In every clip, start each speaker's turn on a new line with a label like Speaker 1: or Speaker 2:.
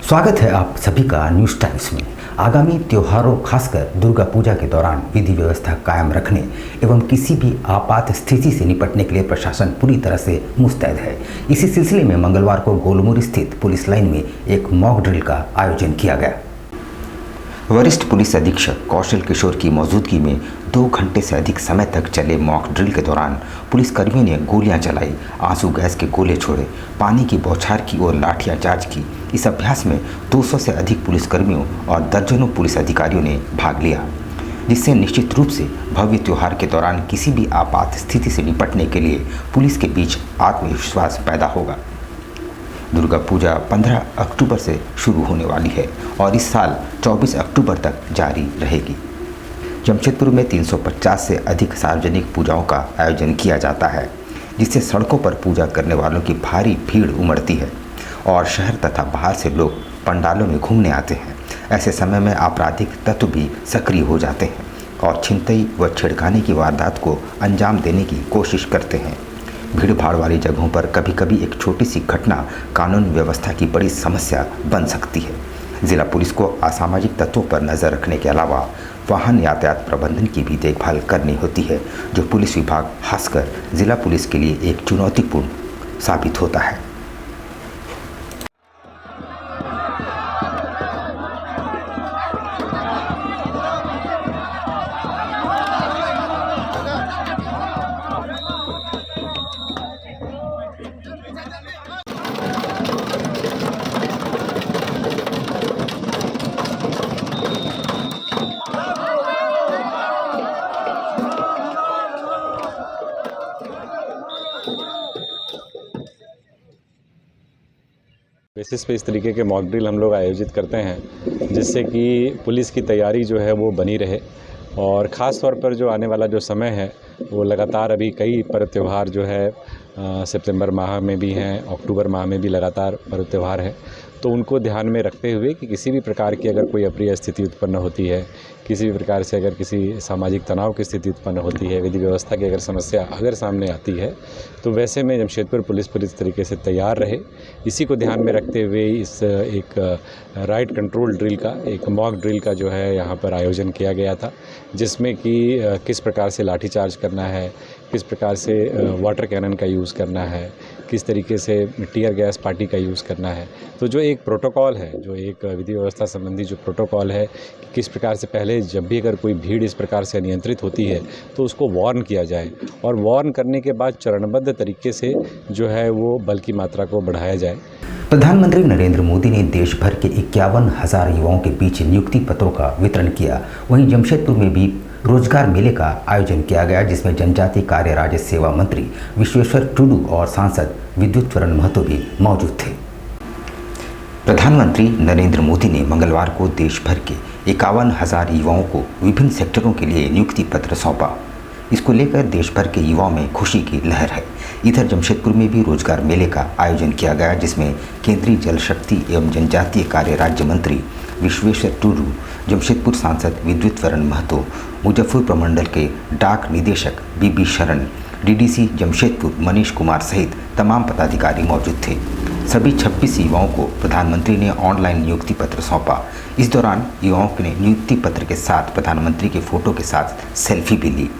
Speaker 1: स्वागत है आप सभी का न्यूज़ टाइम्स में। आगामी त्योहारों खासकर दुर्गा पूजा के दौरान विधि व्यवस्था कायम रखने एवं किसी भी आपात स्थिति से निपटने के लिए प्रशासन पूरी तरह से मुस्तैद है। इसी सिलसिले में मंगलवार को गोलमुरी स्थित पुलिस लाइन में एक मॉक ड्रिल का आयोजन किया गया। वरिष्ठ पुलिस अधीक्षक कौशल किशोर की मौजूदगी में 2 घंटे से अधिक समय तक चले मॉक ड्रिल के दौरान पुलिसकर्मियों ने गोलियां चलाई, आंसू गैस के गोले छोड़े, पानी की बौछार की और लाठियाचार्ज की। इस अभ्यास में 200 से अधिक पुलिसकर्मियों और दर्जनों पुलिस अधिकारियों ने भाग लिया, जिससे निश्चित रूप से भव्य त्योहार के दौरान किसी भी आपात स्थिति से निपटने के लिए पुलिस के बीच आत्मविश्वास पैदा होगा। दुर्गा पूजा 15 अक्टूबर से शुरू होने वाली है और इस साल 24 अक्टूबर तक जारी रहेगी। जमशेदपुर में 350 से अधिक सार्वजनिक पूजाओं का आयोजन किया जाता है, जिससे सड़कों पर पूजा करने वालों की भारी भीड़ उमड़ती है और शहर तथा बाहर से लोग पंडालों में घूमने आते हैं। ऐसे समय में आपराधिक तत्व भी सक्रिय हो जाते हैं और छिनतई व छेड़खानी की वारदात को अंजाम देने की कोशिश करते हैं। भीड़ भाड़ वाली जगहों पर कभी कभी एक छोटी सी घटना कानून व्यवस्था की बड़ी समस्या बन सकती है। जिला पुलिस को असामाजिक तत्वों पर नज़र रखने के अलावा वाहन यातायात प्रबंधन की भी देखभाल करनी होती है, जो पुलिस विभाग खासकर जिला पुलिस के लिए एक चुनौतीपूर्ण साबित होता है।
Speaker 2: बेसिस पे इस तरीके के मॉक ड्रिल हम लोग आयोजित करते हैं, जिससे कि पुलिस की तैयारी जो है वो बनी रहे और ख़ास तौर पर जो आने वाला जो समय है वो लगातार अभी कई पर्व त्यौहार जो है सितंबर माह में भी हैं, अक्टूबर माह में भी लगातार पर्व त्यौहार हैं, तो उनको ध्यान में रखते हुए कि किसी भी प्रकार की अगर कोई अप्रिय स्थिति उत्पन्न होती है, किसी भी प्रकार से अगर किसी सामाजिक तनाव की स्थिति उत्पन्न होती है, विधि व्यवस्था की अगर समस्या अगर सामने आती है, तो वैसे में जमशेदपुर पुलिस पूरी तरीके से तैयार रहे। इसी को ध्यान में रखते हुए इस एक राइट कंट्रोल ड्रिल का, एक मॉक ड्रिल का जो है यहाँ पर आयोजन किया गया था, जिसमें कि किस प्रकार से लाठीचार्ज करना है, किस प्रकार से वाटर कैनन का यूज़ करना है, किस तरीके से टीयर गैस पार्टी का यूज़ करना है। तो जो एक प्रोटोकॉल है, जो एक विधि व्यवस्था संबंधी जो प्रोटोकॉल है कि किस प्रकार से पहले जब भी अगर कोई भीड़ इस प्रकार से नियंत्रित होती है तो उसको वार्न किया जाए और वार्न करने के बाद चरणबद्ध तरीके से जो है वो बल की मात्रा को बढ़ाया जाए।
Speaker 1: प्रधानमंत्री नरेंद्र मोदी ने देश भर के 51,000 युवाओं के बीच नियुक्ति पत्रों का वितरण किया। वहीं जमशेदपुर में भी रोजगार मेले का आयोजन किया गया, जिसमें जनजातीय कार्य राज्य सेवा मंत्री विश्वेश्वर टुडू और सांसद विद्युत चरण महतो भी मौजूद थे। प्रधानमंत्री नरेंद्र मोदी ने मंगलवार को देश भर के 51,000 युवाओं को विभिन्न सेक्टरों के लिए नियुक्ति पत्र सौंपा। इसको लेकर देश भर के युवाओं में खुशी की लहर है। इधर जमशेदपुर में भी रोजगार मेले का आयोजन किया गया, जिसमें केंद्रीय जल शक्ति एवं जनजातीय कार्य राज्य मंत्री विश्वेश्वर टुडू, जमशेदपुर सांसद विद्युत चरण महतो, मुजफ्फरपुर प्रमंडल के डाक निदेशक बीबी शरण, डीडीसी जमशेदपुर मनीष कुमार सहित तमाम पदाधिकारी मौजूद थे। सभी 26 युवाओं को प्रधानमंत्री ने ऑनलाइन नियुक्ति पत्र सौंपा। इस दौरान युवाओं ने नियुक्ति पत्र के साथ प्रधानमंत्री के फोटो के साथ सेल्फी भी ली।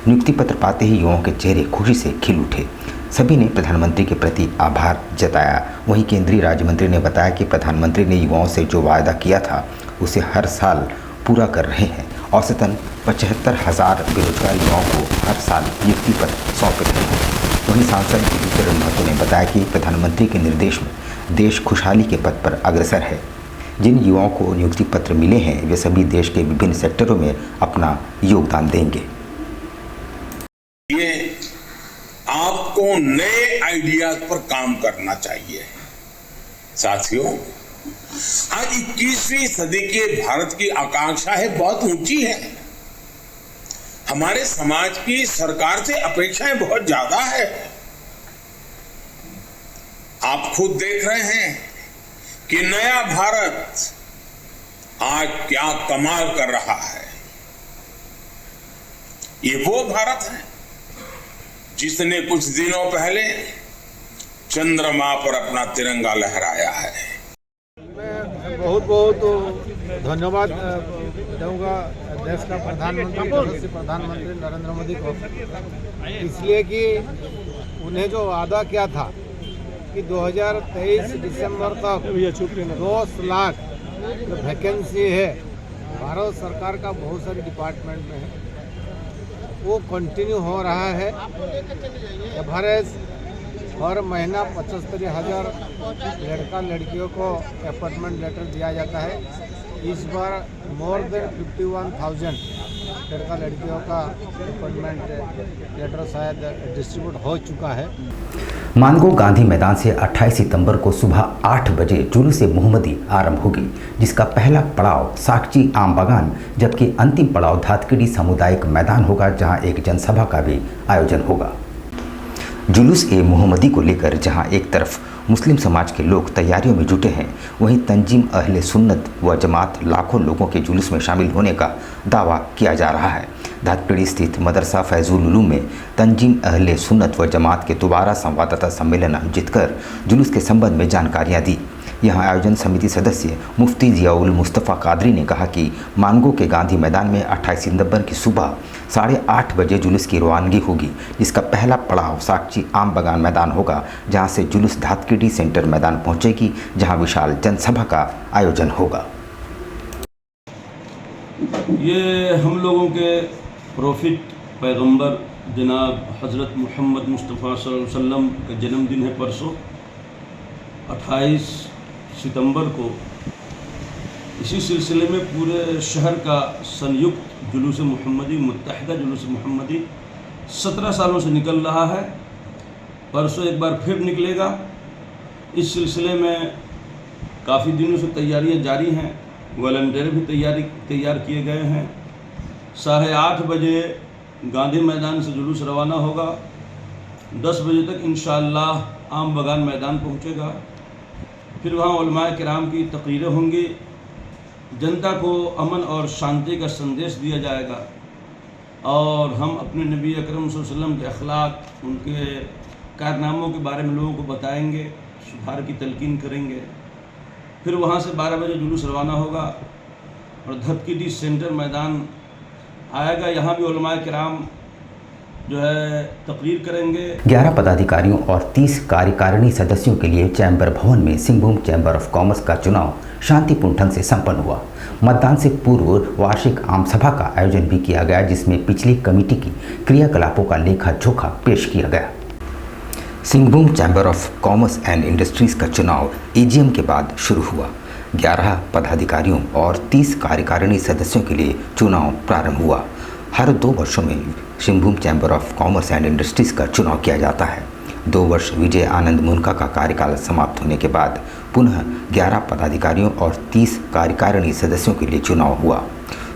Speaker 1: नियुक्ति पत्र पाते ही युवाओं के चेहरे खुशी से खिल उठे। सभी ने प्रधानमंत्री के प्रति आभार जताया। वहीं केंद्रीय राज्य मंत्री ने बताया कि प्रधानमंत्री ने युवाओं से जो वायदा किया था उसे हर साल पूरा कर रहे हैं। औसतन 75,000 बेरोजगार युवाओं को हर साल नियुक्ति पत्र सौंपे गए हैं। वहीं सांसद विद्युत चरण महतो ने बताया कि प्रधानमंत्री के निर्देश में देश खुशहाली के पथ पर अग्रसर है। जिन युवाओं को नियुक्ति पत्र मिले हैं वे सभी देश के विभिन्न सेक्टरों में अपना योगदान देंगे।
Speaker 3: आपको नए आइडियाज पर काम करना चाहिए। साथियों, आज 21वीं सदी के भारत की आकांक्षा है बहुत ऊंची है। हमारे समाज की सरकार से अपेक्षाएं बहुत ज्यादा है। आप खुद देख रहे हैं कि नया भारत आज क्या कमाल कर रहा है। ये वो भारत है जिसने कुछ दिनों पहले चंद्रमा पर अपना तिरंगा लहराया है।
Speaker 4: बहुत बहुत धन्यवाद दूंगा देश का प्रधानमंत्री नरेंद्र मोदी को, इसलिए कि उन्हें जो वादा किया था कि 2023 दिसंबर तक 10 लाख जो वैकेंसी है भारत सरकार का बहुत सारे डिपार्टमेंट में है, वो कंटिन्यू हो रहा है। एवरेज हर महीना 75,000 लड़का लड़कियों को अपॉइंटमेंट लेटर दिया जाता है। इस बार मोर देन 51,000 लड़का लड़कियों का अपॉइंटमेंट लेटर शायद डिस्ट्रीब्यूट हो चुका है।
Speaker 1: मानगो गांधी मैदान से 28 सितंबर को सुबह 8 बजे जुलूस मोहम्मदी आरंभ होगी, जिसका पहला पड़ाव साकची आम बागान जबकि अंतिम पड़ाव धातखेड़ी सामुदायिक मैदान होगा, जहां एक जनसभा का भी आयोजन होगा। जुलूस मोहम्मदी को लेकर जहां एक तरफ मुस्लिम समाज के लोग तैयारियों में जुटे हैं, वहीं तंजीम अहले सुन्नत व जमात लाखों लोगों के जुलूस में शामिल होने का दावा किया जा रहा है। धातखेड़ी स्थित मदरसा फैजुल उलूम में तंजीम अहले सुन्नत व जमात के दोबारा संवाददाता सम्मेलन आयोजित कर जुलूस के संबंध में जानकारियाँ दी। यहाँ आयोजन समिति सदस्य मुफ्ती जियाउल मुस्तफ़ा कादरी ने कहा कि मानगो के गांधी मैदान में 28 सितंबर की सुबह 8:30 बजे जुलूस की रवानगी होगी, जिसका पहला पड़ाव साकची आम बागान मैदान होगा, जहां से जुलूस धातखेड़ी सेंटर मैदान पहुंचेगी, जहां विशाल जनसभा का आयोजन होगा।
Speaker 5: ये हम लोगों के प्रोफिट पैगंबर जनाब हज़रत मोहम्मद मुस्तफ़ा सल्लल्लाहु अलैहि वसल्लम का जन्मदिन है परसों 28 सितंबर को। इसी सिलसिले में पूरे शहर का संयुक्त जुलूस मोहम्मदी, मुत्तहिदा जुलूस मोहम्मदी 17 सालों से निकल रहा है। परसों एक बार फिर निकलेगा। इस सिलसिले में काफ़ी दिनों से तैयारियां जारी हैं, वॉलंटियर भी तैयार किए गए हैं। 8:30 बजे गांधी मैदान से जुलूस रवाना होगा। 10 बजे तक इंशाअल्लाह आम बागान मैदान पहुंचेगा। फिर वहाँ उलमाए किराम की तकरीरें होंगी। जनता को अमन और शांति का संदेश दिया जाएगा और हम अपने नबी अकरम सल्लल्लाहु अलैहि वसल्लम के अखलाक, उनके कारनामों के बारे में लोगों को बताएंगे, सुधार की तलकीन करेंगे। फिर वहाँ से 12 बजे जुलूस रवाना होगा और धातखेड़ी सेंटर मैदान आएगा। यहाँ भी उलमाए किराम जो है तकरीर करेंगे।
Speaker 1: 11 पदाधिकारियों और 30 कार्यकारिणी सदस्यों के लिए चैम्बर भवन में सिंहभूम चैम्बर ऑफ कॉमर्स का चुनाव शांतिपूर्ण ढंग से संपन्न हुआ। मतदान से पूर्व वार्षिक आम सभा का आयोजन भी किया गया, जिसमें पिछली कमेटी की क्रियाकलापों का लेखा जोखा पेश किया गया। Singhbhum chamber of commerce and industries का चुनाव एजीएम के बाद शुरू हुआ। 11 पदाधिकारियों और 30 कार्यकारिणी सदस्यों के लिए चुनाव प्रारंभ हुआ। हर 2 वर्षों में Singhbhum chamber of commerce and industries का चुनाव किया जाता है। 2 वर्ष विजय आनंद मुनका का कार्यकाल समाप्त होने के बाद पुनः 11 पदाधिकारियों और 30 कार्यकारिणी सदस्यों के लिए चुनाव हुआ।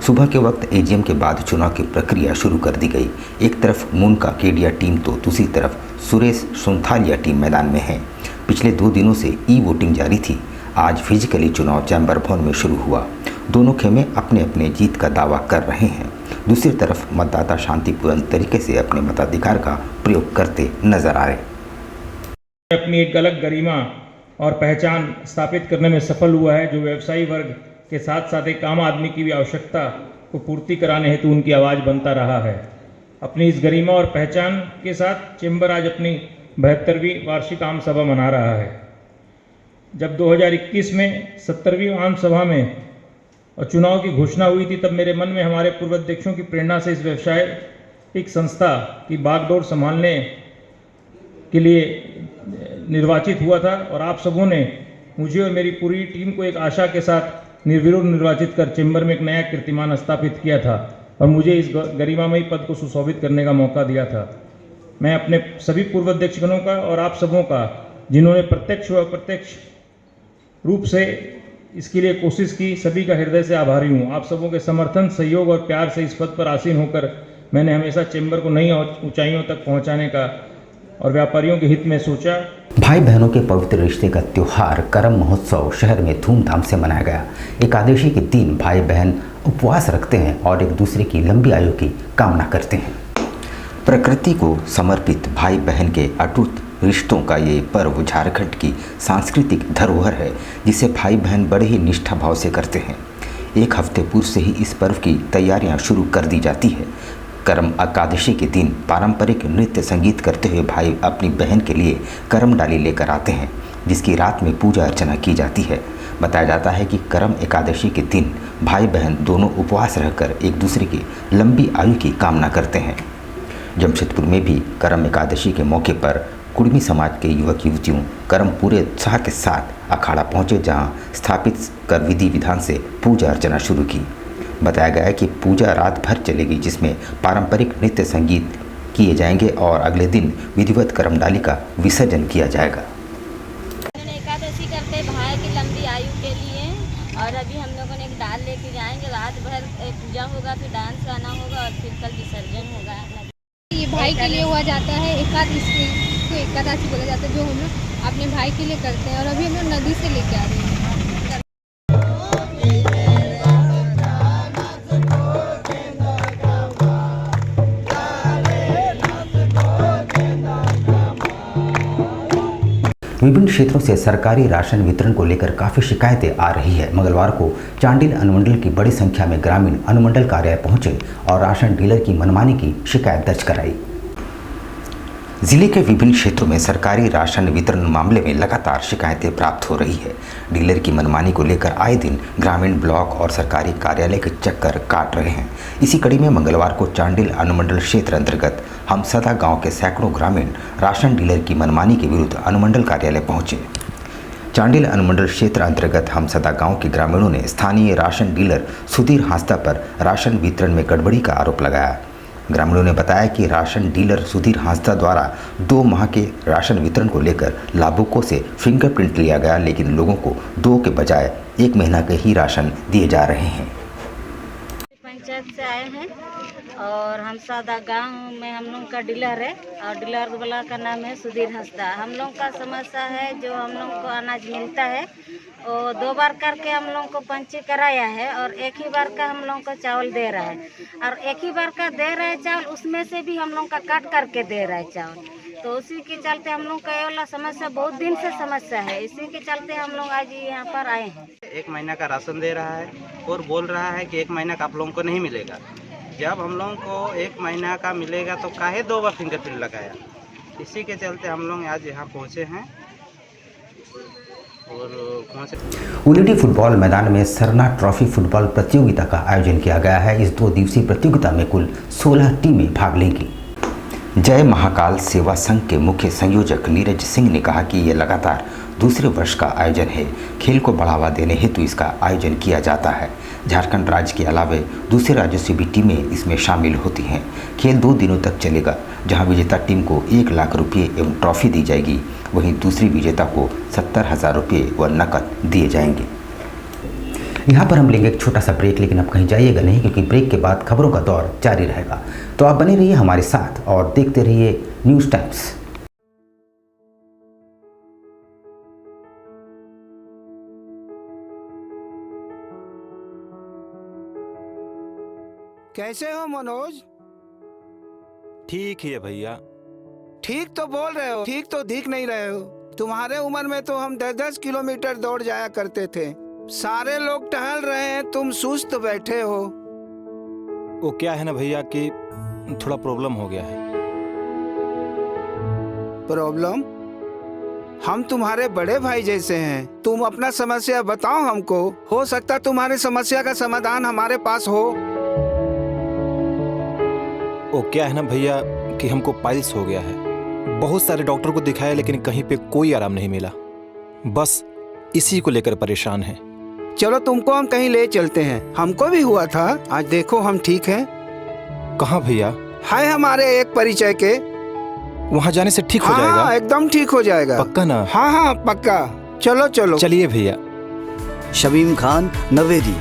Speaker 1: सुबह के वक्त एजीएम के बाद चुनाव की प्रक्रिया शुरू कर दी गई। एक तरफ मुनका केडिया टीम तो दूसरी तरफ सुरेश सुंथालिया टीम मैदान में है। पिछले 2 दिनों से ई वोटिंग जारी थी। आज फिजिकली चुनाव चैम्बर भवन में शुरू हुआ। दोनों खेमे अपने अपने जीत का दावा कर रहे हैं। दूसरी तरफ मतदाता शांतिपूर्ण तरीके से अपने मताधिकार का प्रयोग करते नजर आ रहे।
Speaker 6: अपनी एक अलग गरिमा और पहचान स्थापित करने में सफल हुआ है, जो व्यवसायी वर्ग के साथ साथ एक आम आदमी की भी आवश्यकता को पूर्ति कराने हेतु उनकी आवाज़ बनता रहा है। अपनी इस गरिमा और पहचान के साथ चैम्बर आज अपनी 72वीं वार्षिक आम सभा मना रहा है। जब 2021 में 70वीं आम सभा में और चुनाव की घोषणा हुई थी, तब मेरे मन में हमारे पूर्व अध्यक्षों की प्रेरणा से इस व्यवसायिक संस्था की बागडोर संभालने के लिए निर्वाचित हुआ था और आप सबों ने मुझे और मेरी पूरी टीम को एक आशा के साथ निर्विरोध निर्वाचित कर चैम्बर में एक नया कीर्तिमान स्थापित किया था और मुझे इस गरिमामयी पद को सुशोभित करने का मौका दिया था। मैं अपने सभी पूर्व अध्यक्षगणों का और आप सबों का, जिन्होंने प्रत्यक्ष व अप्रत्यक्ष रूप से इसके लिए कोशिश की, सभी का हृदय से आभारी हूँ। आप सबों के समर्थन, सहयोग और प्यार से इस पद पर आसीन होकर मैंने हमेशा चैम्बर को नई ऊंचाइयों तक पहुंचाने का और व्यापारियों के हित में सोचा।
Speaker 1: भाई बहनों के पवित्र रिश्ते का त्योहार करम महोत्सव शहर में धूमधाम से मनाया गया। एकादशी के दिन भाई बहन उपवास रखते हैं और एक दूसरे की लंबी आयु की कामना करते हैं। प्रकृति को समर्पित भाई बहन के अटूट रिश्तों का ये पर्व झारखंड की सांस्कृतिक धरोहर है, जिसे भाई बहन बड़े ही निष्ठा भाव से करते हैं। एक हफ्ते पूर्व से ही इस पर्व की तैयारियां शुरू कर दी जाती है। करम एकादशी के दिन पारंपरिक नृत्य संगीत करते हुए भाई अपनी बहन के लिए करम डाली लेकर आते हैं, जिसकी रात में पूजा अर्चना की जाती है। बताया जाता है कि करम एकादशी के दिन भाई बहन दोनों उपवास रहकर एक दूसरे की लंबी आयु की कामना करते हैं। जमशेदपुर में भी करम एकादशी के मौके पर कुर्मी समाज के युवक युवतियों करम पूरे उत्साह के साथ अखाड़ा पहुंचे, जहां स्थापित कर विधि विधान से पूजा अर्चना शुरू की। बताया गया है कि पूजा रात भर चलेगी, जिसमें पारंपरिक नृत्य संगीत किए जाएंगे और अगले दिन विधिवत करमडाली का विसर्जन किया जाएगा।
Speaker 7: एकादशी करते भाई की लंबी आयु के लिए, और अभी हम लोगों ने एक डाल लेके जाएंगे, रात भर पूजा होगा, फिर डांस गाना होगा और फिर कल विसर्जन होगा।
Speaker 8: ये भाई के लिए हुआ जाता है, एकादशी को एकादशी बोला जाता है, जो हम लोग अपने भाई के लिए करते हैं। और अभी हम लोग नदी से लेके आ रहे हैं।
Speaker 1: विभिन्न क्षेत्रों से सरकारी राशन वितरण को लेकर काफ़ी शिकायतें आ रही है। मंगलवार को चांडिल अनुमंडल की बड़ी संख्या में ग्रामीण अनुमंडल कार्यालय पहुंचे और राशन डीलर की मनमानी की शिकायत दर्ज कराई। जिले के विभिन्न क्षेत्रों में सरकारी राशन वितरण मामले में लगातार शिकायतें प्राप्त हो रही है। डीलर की मनमानी को लेकर आए दिन ग्रामीण ब्लॉक और सरकारी कार्यालय के चक्कर काट रहे हैं। इसी कड़ी में मंगलवार को चांडिल अनुमंडल क्षेत्र अंतर्गत हमसदा गांव के सैकड़ों ग्रामीण राशन डीलर की मनमानी के विरुद्ध अनुमंडल कार्यालय पहुंचे। चांडिल अनुमंडल क्षेत्र अंतर्गत हमसदा गांव के ग्रामीणों ने स्थानीय राशन डीलर सुधीर हांसदा पर राशन वितरण में गड़बड़ी का आरोप लगाया। ग्रामीणों ने बताया कि राशन डीलर सुधीर हांसदा द्वारा 2 माह के राशन वितरण को लेकर लाभुकों से फिंगरप्रिंट लिया गया, लेकिन लोगों को 2 के बजाय 1 महीना के ही राशन दिए जा रहे हैं।
Speaker 7: पंचायत से आए हैं और हमसदा गांव में हम लोग का डीलर है, और डीलर वाला का नाम है सुधीर हांसदा। हम लोग का समस्या है, जो हम लोग को अनाज मिलता है वो 2 बार करके हम लोग को पंची कराया है, और एक ही बार का हम लोग को चावल दे रहा है, और एक ही बार का दे रहा है चावल, उसमें से भी हम लोग का काट करके दे रहा है चावल। तो उसी के चलते हम लोग का ये वाला समस्या बहुत दिन से समस्या है, इसी के चलते हम लोग आज यहाँ पर आए हैं।
Speaker 9: 1 महीना का राशन दे रहा है और बोल रहा है कि 1 महीना का आप लोगों को नहीं मिलेगा। जब हम लोगों को 1 महीना का मिलेगा तो काहे 2 बार फिंगरप्रिंट लगाया। इसी के चलते हम लोग आज यहाँ पहुँचे हैं। और
Speaker 1: उलिटी फुटबॉल मैदान में सरना ट्रॉफी फुटबॉल प्रतियोगिता का आयोजन किया गया है। इस 2 दिवसीय प्रतियोगिता में कुल 16 टीमें भाग लेंगी। जय महाकाल सेवा संघ के मुख्य संयोजक नीरज सिंह ने कहा कि यह लगातार दूसरे वर्ष का आयोजन है। खेल को बढ़ावा देने हेतु इसका आयोजन किया जाता है। झारखंड राज्य के अलावा दूसरे राज्यों से भी टीमें इसमें शामिल होती हैं। खेल 2 दिनों तक चलेगा, जहां विजेता टीम को 1 लाख रुपये एवं ट्रॉफी दी जाएगी, वहीं दूसरी विजेता को 70,000 रुपये व नकद दिए जाएंगे। यहाँ पर हम लेंगे एक छोटा सा ब्रेक, लेकिन अब कहीं जाइएगा नहीं, क्योंकि ब्रेक के बाद खबरों का दौर जारी रहेगा। तो आप बने रहिए हमारे साथ और देखते रहिए न्यूज़ टाइम्स।
Speaker 10: कैसे हो मनोज?
Speaker 11: ठीक ही है भैया।
Speaker 10: ठीक तो बोल रहे हो, ठीक तो दिख नहीं रहे हो। तुम्हारे उम्र में तो हम 10-10 किलोमीटर दौड़ जाया करते थे। सारे लोग टहल रहे हैं, तुम सुस्त बैठे हो।
Speaker 11: वो क्या है ना भैया कि थोड़ा प्रॉब्लम हो गया है।
Speaker 10: प्रॉब्लम? हम तुम्हारे बड़े भाई जैसे हैं, तुम अपना समस्या बताओ हमको। हो सकता तुम्हारी समस्या का समाधान हमारे पास हो।
Speaker 11: वो क्या है ना भैया कि हमको पाइल्स हो गया है। बहुत सारे डॉक्टर को दिखाया, लेकिन कहीं पे कोई आराम नहीं मिला। बस इसी को लेकर परेशान हैं।
Speaker 10: चलो तुमको हम कहीं ले चलते हैं, हमको भी हुआ था। आज देखो हम ठीक हैं।
Speaker 11: कहाँ भैया?
Speaker 10: है हमारे एक परिचय के।
Speaker 11: वहाँ जाने से ठीक हो जाएगा?
Speaker 10: हाँ, एकदम ठीक हो जाएगा।
Speaker 11: पक्का ना?
Speaker 10: हाँ हाँ पक्का। चलो चलो
Speaker 11: चलिए भैया।
Speaker 12: शमीम खान नवेदी,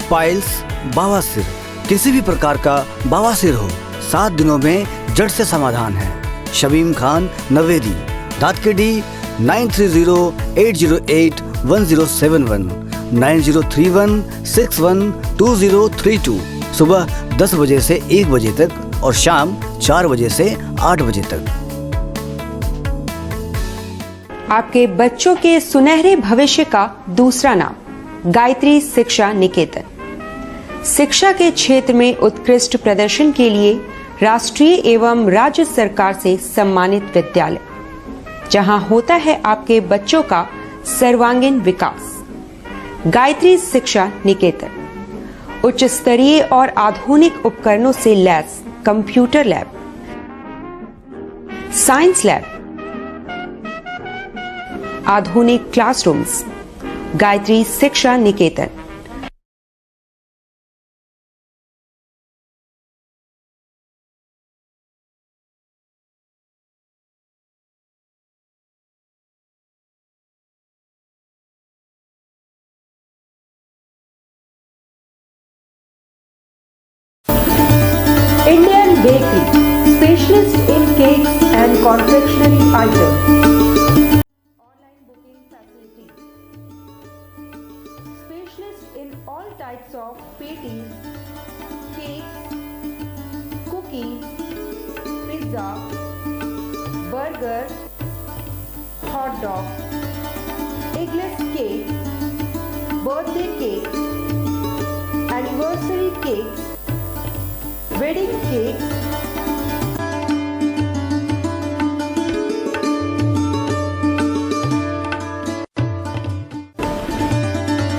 Speaker 12: पाइल्स, बवासीर, किसी भी प्रकार का बवासीर हो, 7 दिनों में जड़ से समाधान है। शमीम खान नवेदी, दातकेडी 9308081071 9031612032। सुबह 10 बजे से 1 बजे तक और शाम 4 बजे से 8 बजे तक।
Speaker 13: आपके बच्चों के सुनहरे भविष्य का दूसरा नाम गायत्री शिक्षा निकेतन। शिक्षा के क्षेत्र में उत्कृष्ट प्रदर्शन के लिए राष्ट्रीय एवं राज्य सरकार से सम्मानित विद्यालय, जहां होता है आपके बच्चों का सर्वांगीण विकास। गायत्री शिक्षा निकेतन उच्च स्तरीय और आधुनिक उपकरणों से lace computer lab, science lab, आधुनिक क्लासरूम्स। गायत्री शिक्षा निकेतन। Indian Bakery, specialist in cakes and confectionery items. Online booking facilities. Specialist in all types of patties, cakes, cookies, pizza, burger, hot dog, eggless cake, birthday cake, anniversary cakes, wedding cakes,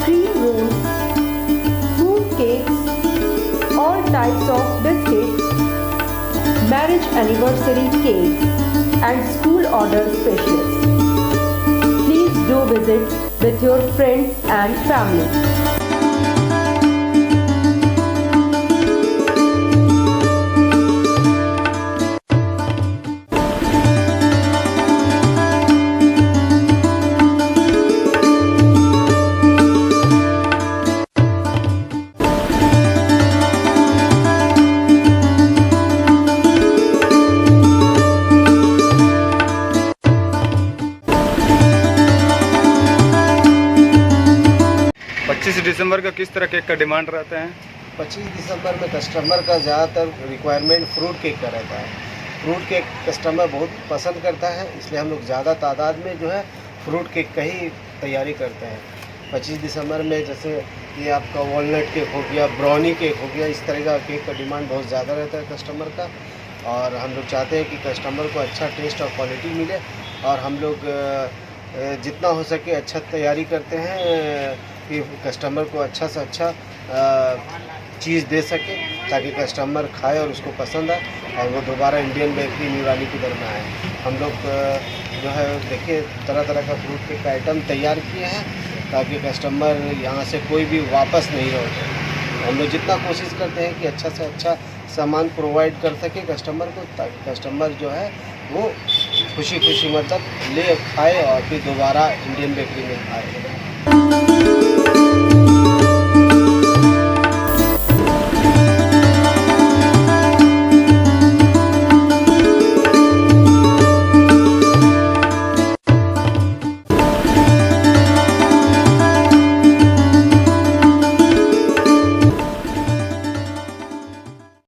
Speaker 13: cream rolls, fruit cakes, all types of biscuits, marriage anniversary cakes, and school order specialists. Please do visit with your friends and family.
Speaker 14: दिसंबर का किस तरह cake का demand रहता है?
Speaker 4: 25 दिसंबर में customer का ज़्यादातर requirement fruit cake का रहता है। फ्रूट केक कस्टमर बहुत पसंद करता है, इसलिए हम लोग ज़्यादा तादाद में जो है फ्रूट केक का ही तैयारी करते हैं। 25 दिसंबर में जैसे ये आपका वॉलनट केक हो गया, ब्राउनी केक हो गया, इस तरह का केक का डिमांड बहुत ज़्यादा रहता है कस्टमर का। और हम लोग चाहते हैं कि कस्टमर को अच्छा टेस्ट और क्वालिटी मिले, और हम लोग जितना हो सके अच्छा तैयारी करते हैं कि कस्टमर को अच्छा से अच्छा चीज़ दे सके, ताकि कस्टमर खाए और उसको पसंद आए और वो दोबारा इंडियन बेकरी न्यूरानी की तरफ में आए। हम लोग जो है देखिए तरह तरह का फ्रूट केक का आइटम तैयार किए हैं, ताकि कस्टमर यहाँ से कोई भी वापस नहीं लौटे। हम लोग जितना कोशिश करते हैं कि अच्छा से अच्छा सामान प्रोवाइड कर सके कस्टमर को, ताकि कस्टमर जो है वो खुशी खुशी मतलब ले खाए और फिर दोबारा इंडियन बेकरी में आए।